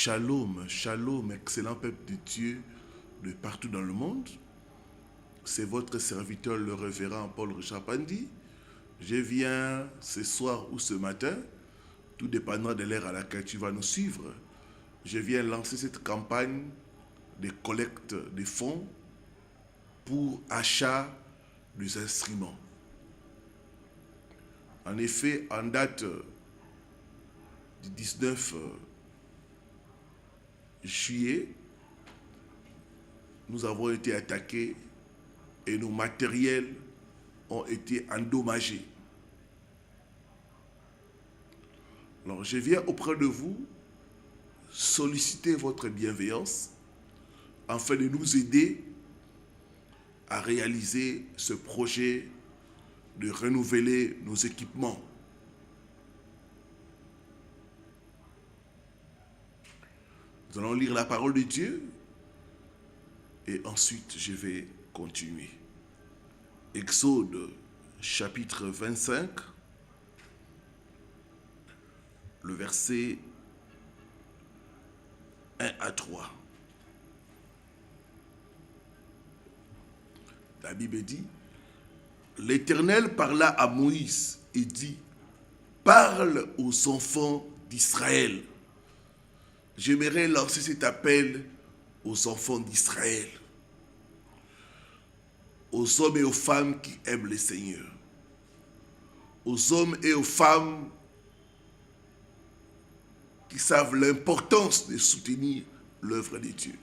Shalom, shalom, excellent peuple de Dieu de partout dans le monde. C'est votre serviteur, le révérend Paul Richard Pandi. Je viens ce soir ou ce matin, tout dépendant de l'heure à laquelle tu vas nous suivre. Je viens lancer cette campagne de collecte de fonds pour achat des instruments. En effet, en date du 19 juillet, nous avons été attaqués et nos matériels ont été endommagés. Alors je viens auprès de vous solliciter votre bienveillance afin de nous aider à réaliser ce projet de renouveler nos équipements. Nous allons lire la parole de Dieu et ensuite je vais continuer. Exode chapitre 25, le verset 1 à 3. La Bible dit, l'Éternel parla à Moïse et dit, parle aux enfants d'Israël. J'aimerais lancer cet appel aux enfants d'Israël, aux hommes et aux femmes qui aiment le Seigneur, aux hommes et aux femmes qui savent l'importance de soutenir l'œuvre de Dieu.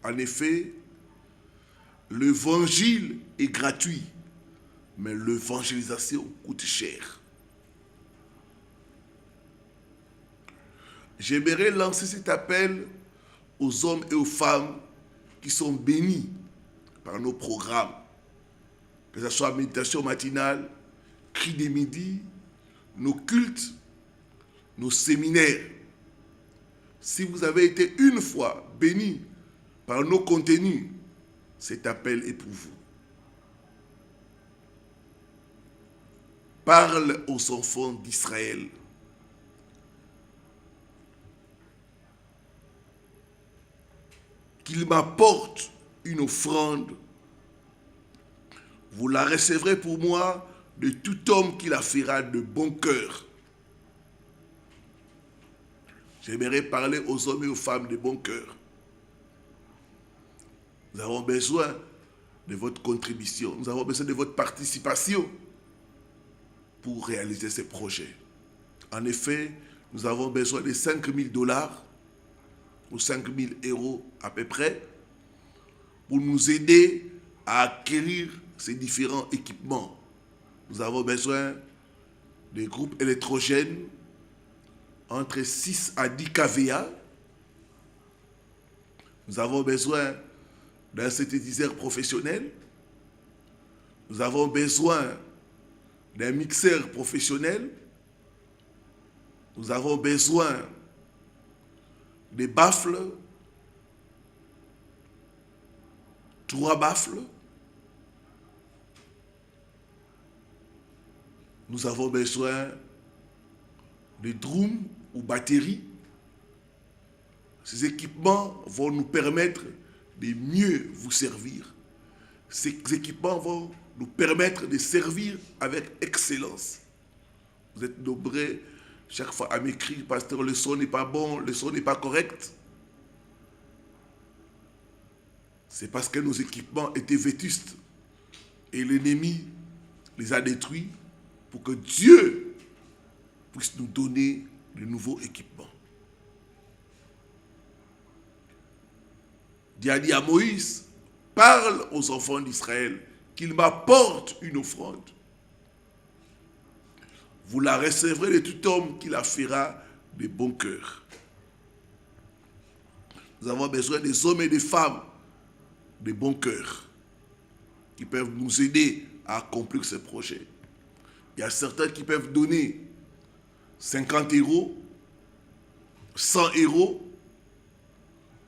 En effet, l'évangile est gratuit, mais l'évangélisation coûte cher. J'aimerais lancer cet appel aux hommes et aux femmes qui sont bénis par nos programmes, que ce soit méditation matinale, cri des midis, nos cultes, nos séminaires. Si vous avez été une fois bénis par nos contenus, cet appel est pour vous. Parle aux enfants d'Israël. Qu'ils m'apportent une offrande. Vous la recevrez pour moi de tout homme qui la fera de bon cœur. J'aimerais parler aux hommes et aux femmes de bon cœur. Nous avons besoin de votre contribution. Nous avons besoin de votre participation pour réaliser ces projets. En effet, nous avons besoin de 5 000 $ ou 5 000 € à peu près pour nous aider à acquérir ces différents équipements. Nous avons besoin de groupes électrogènes entre 6 à 10 kVA. Nous avons besoin d'un synthétiseur professionnel. Nous avons besoin d'un mixeur professionnel. Nous avons besoin des baffles, 3 baffles. Nous avons besoin de drums ou batteries. Ces équipements vont nous permettre de mieux vous servir. Ces équipements vont nous permettre de servir avec excellence. Vous êtes nombreux chaque fois à m'écrire, pasteur, le son n'est pas bon, le son n'est pas correct. C'est parce que nos équipements étaient vétustes et l'ennemi les a détruits pour que Dieu puisse nous donner de nouveaux équipements. Dieu a dit à Moïse, parle aux enfants d'Israël qu'ils m'apportent une offrande. Vous la recevrez de tout homme qui la fera de bon cœur. Nous avons besoin des hommes et des femmes de bon cœur qui peuvent nous aider à accomplir ce projet. Il y a certains qui peuvent donner 50 €, 100 €,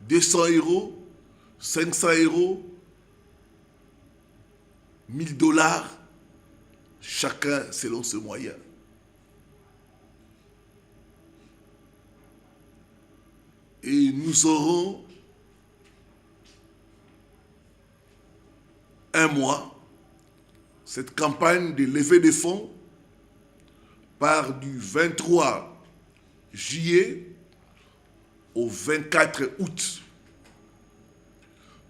200 €, 500 €, 1 000 $, chacun selon ses moyens. Et nous aurons un mois, cette campagne de levée de fonds part du 23 juillet au 24 août.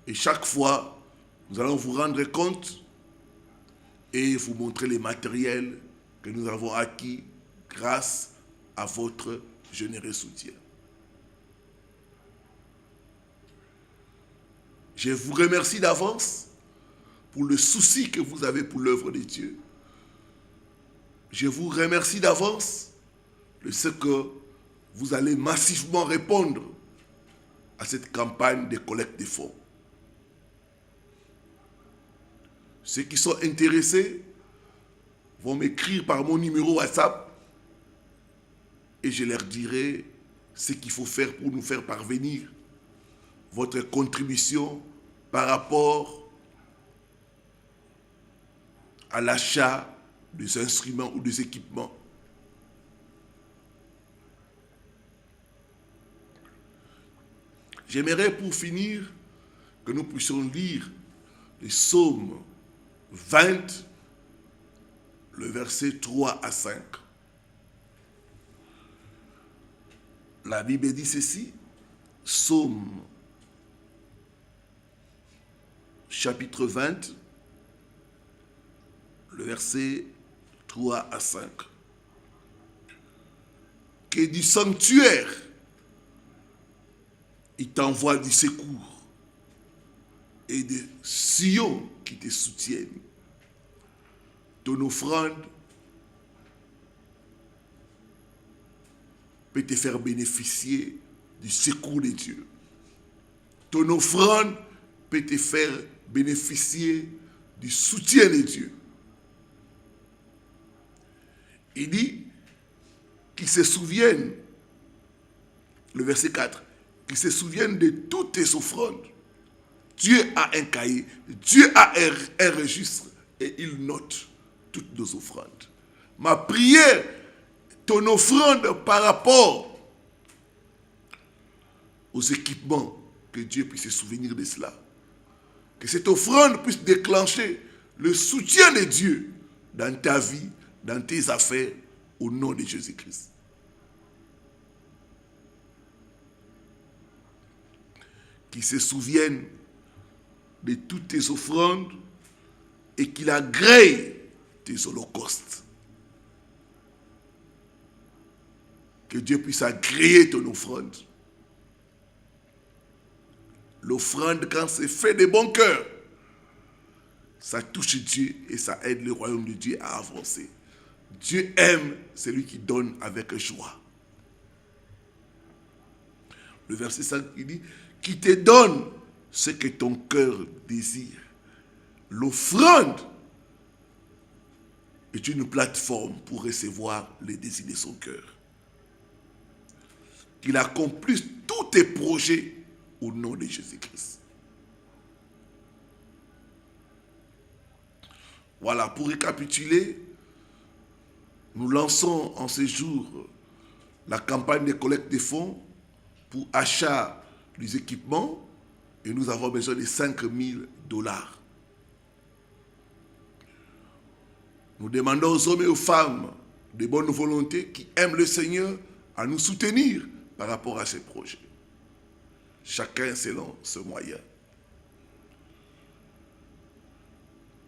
Et chaque fois, nous allons vous rendre compte et vous montrer les matériels que nous avons acquis grâce à votre généreux soutien. Je vous remercie d'avance pour le souci que vous avez pour l'œuvre de Dieu. Je vous remercie d'avance de ce que vous allez massivement répondre à cette campagne de collecte de fonds. Ceux qui sont intéressés vont m'écrire par mon numéro WhatsApp et je leur dirai ce qu'il faut faire pour nous faire parvenir votre contribution par rapport à l'achat des instruments ou des équipements. J'aimerais pour finir que nous puissions lire les psaumes 20, le verset 3 à 5. La Bible dit ceci, psaume chapitre 20, le verset 3 à 5. Que du sanctuaire, il t'envoie du secours et des sillons qui te soutiennent. Ton offrande peut te faire bénéficier du secours de Dieu. Ton offrande peut te faire bénéficier du soutien de Dieu. Il dit qu'ils se souviennent, le verset 4, qu'ils se souviennent de toutes tes offrandes. Dieu a un cahier, Dieu a un registre et il note toutes nos offrandes. Ma prière, ton offrande par rapport aux équipements, que Dieu puisse se souvenir de cela. Que cette offrande puisse déclencher le soutien de Dieu dans ta vie, dans tes affaires, au nom de Jésus-Christ. Qu'il se souvienne de toutes tes offrandes et qu'il agrée tes holocaustes. Que Dieu puisse agréer ton offrande. L'offrande, quand c'est fait de bon cœur, ça touche Dieu et ça aide le royaume de Dieu à avancer. Dieu aime celui qui donne avec joie. Le verset 5, il dit, qui te donne ce que ton cœur désire. L'offrande est une plateforme pour recevoir les désirs de son cœur. Qu'il accomplisse tous tes projets au nom de Jésus-Christ. Voilà, pour récapituler, nous lançons en ce jour la campagne de collecte de fonds pour achat des équipements et nous avons besoin de 5 000 $. Nous demandons aux hommes et aux femmes de bonne volonté qui aiment le Seigneur à nous soutenir par rapport à ces projets. Chacun selon ce moyen.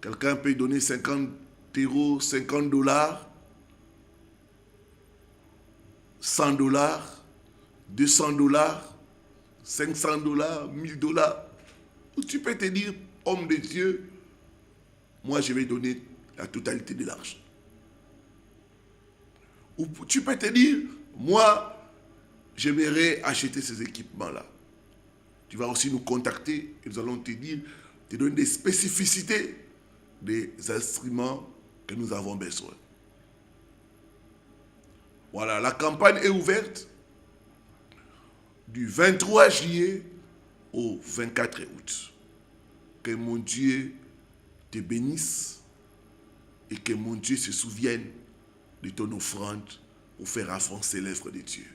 Quelqu'un peut donner 50 €, 50 $, 100 $, 200 $, 500 $, 1000 $. Ou tu peux te dire, homme de Dieu, moi je vais donner la totalité de l'argent. Ou tu peux te dire, moi j'aimerais acheter ces équipements-là. Tu vas aussi nous contacter et nous allons te dire, te donner des spécificités des instruments que nous avons besoin. Voilà, la campagne est ouverte du 23 juillet au 24 août. Que mon Dieu te bénisse et que mon Dieu se souvienne de ton offrande pour faire avancer l'œuvre de Dieu.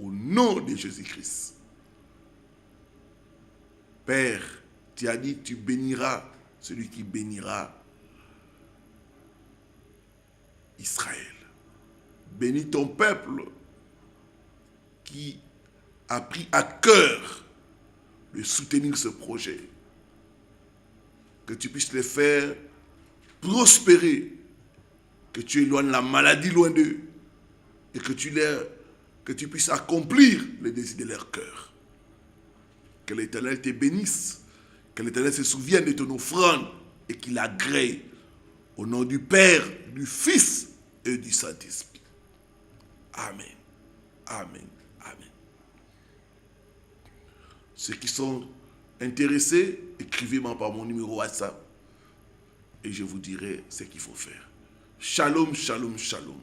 Au nom de Jésus-Christ. Père, tu as dit, tu béniras celui qui bénira Israël. Bénis ton peuple qui a pris à cœur de soutenir ce projet. Que tu puisses les faire prospérer, que tu éloignes la maladie loin d'eux et que tu puisses accomplir les désirs de leur cœur. Que l'Éternel te bénisse, que l'Éternel se souvienne de ton offrande et qu'il agrée au nom du Père, du Fils et du Saint-Esprit. Amen. Amen. Amen. Ceux qui sont intéressés, écrivez-moi par mon numéro WhatsApp et je vous dirai ce qu'il faut faire. Shalom, shalom, shalom.